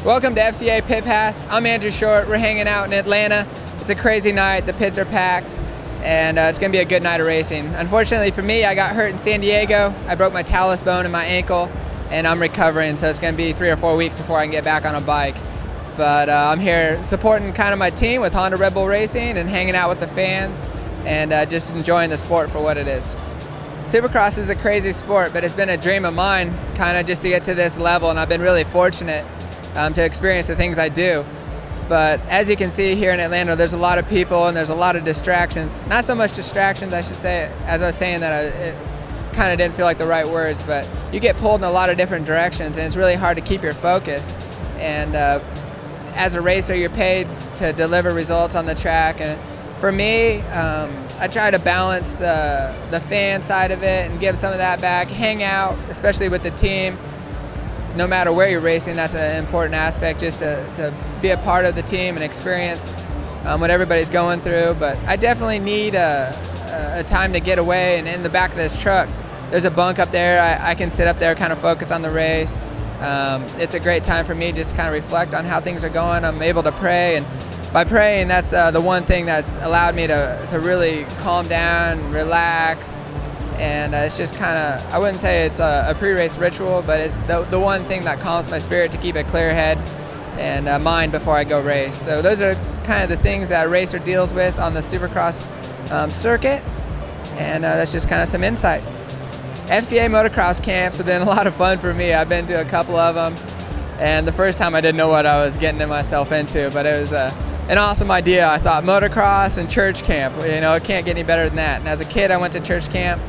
Welcome to FCA Pit Pass. I'm Andrew Short. We're hanging out in Atlanta. It's a crazy night. The pits are packed, and it's going to be a good night of racing. Unfortunately for me, I got hurt in San Diego. I broke my talus bone in my ankle, and I'm recovering, so it's going to be 3 or 4 weeks before I can get back on a bike. But I'm here supporting kind of my team with Honda Red Bull Racing and hanging out with the fans and just enjoying the sport for what it is. Supercross is a crazy sport, but it's been a dream of mine kind of just to get to this level, and I've been really fortunate to experience the things I do. But as you can see here in Atlanta, there's a lot of people and there's a lot of distractions. Not so much distractions, I should say, as I was saying that it kind of didn't feel like the right words, but you get pulled in a lot of different directions and it's really hard to keep your focus. And as a racer, you're paid to deliver results on the track. And for me, I try to balance the fan side of it and give some of that back, hang out, especially with the team. No matter where you're racing, that's an important aspect, just to be a part of the team and experience what everybody's going through. But I definitely need a time to get away, and in the back of this truck, there's a bunk up there. I can sit up there, kind of focus on the race. It's a great time for me just to kind of reflect on how things are going. I'm able to pray, and by praying, that's the one thing that's allowed me to really calm down, relax. And it's just kind of, I wouldn't say it's a pre-race ritual, but it's the one thing that calms my spirit to keep a clear head and mind before I go race. So those are kind of the things that a racer deals with on the Supercross circuit, and that's just kind of some insight. FCA Motocross camps have been a lot of fun for me. I've been to a couple of them, and the first time I didn't know what I was getting myself into, but it was an awesome idea. I thought motocross and church camp, it can't get any better than that. And as a kid, I went to church camp,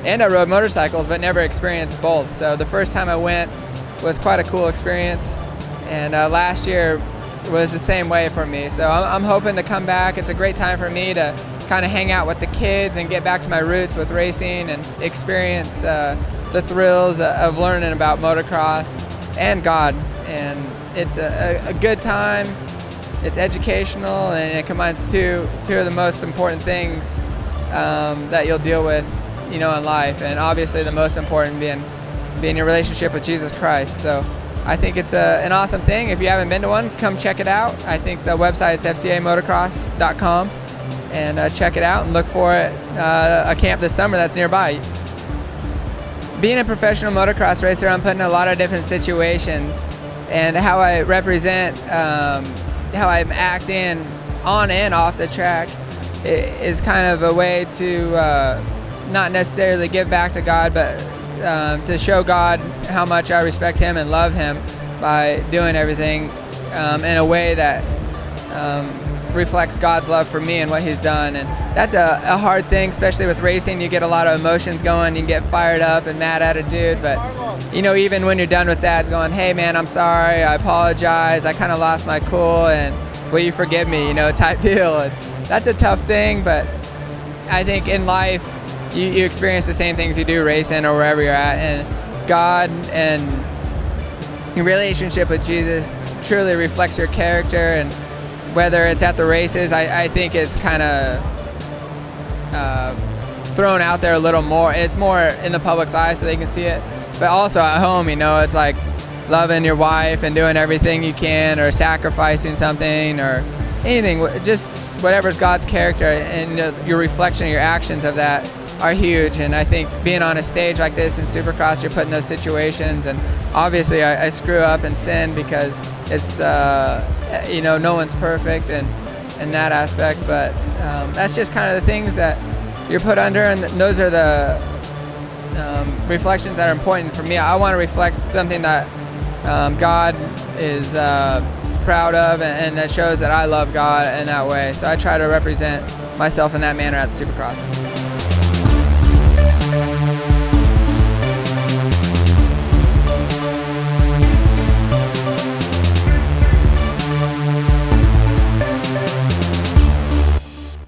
and I rode motorcycles, but never experienced both. So the first time I went was quite a cool experience, and last year was the same way for me. So I'm hoping to come back. It's a great time for me to kind of hang out with the kids and get back to my roots with racing and experience the thrills of learning about motocross and God. And it's a good time. It's educational, and it combines two of the most important things that you'll deal with in life, and obviously the most important being your relationship with Jesus Christ. So I think it's an awesome thing. If you haven't been to one, come check it out. I think the website is fcamotocross.com, and check it out and look for it, a camp this summer that's nearby. Being a professional motocross racer, I'm put in a lot of different situations, and how I represent, how I'm acting on and off the track is kind of a way to not necessarily give back to God, but to show God how much I respect Him and love Him by doing everything in a way that reflects God's love for me and what He's done. And that's a hard thing, especially with racing. You get a lot of emotions going, you can get fired up and mad attitude, but even when you're done with that, it's going, hey man, I'm sorry, I apologize, I kind of lost my cool, and will you forgive me, type deal. And that's a tough thing, but I think in life, you experience the same things you do racing or wherever you're at, and God and your relationship with Jesus truly reflects your character. And whether it's at the races, I think it's kind of thrown out there a little more. It's more in the public's eye so they can see it, but also at home, it's like loving your wife and doing everything you can, or sacrificing something or anything, just whatever's God's character, and your reflection, your actions of that are huge. And I think being on a stage like this in Supercross, you're put in those situations, and obviously I screw up and sin because it's no one's perfect and in that aspect, but that's just kind of the things that you're put under, and those are the reflections that are important for me. I want to reflect something that God is proud of, and that shows that I love God in that way. So I try to represent myself in that manner at the Supercross.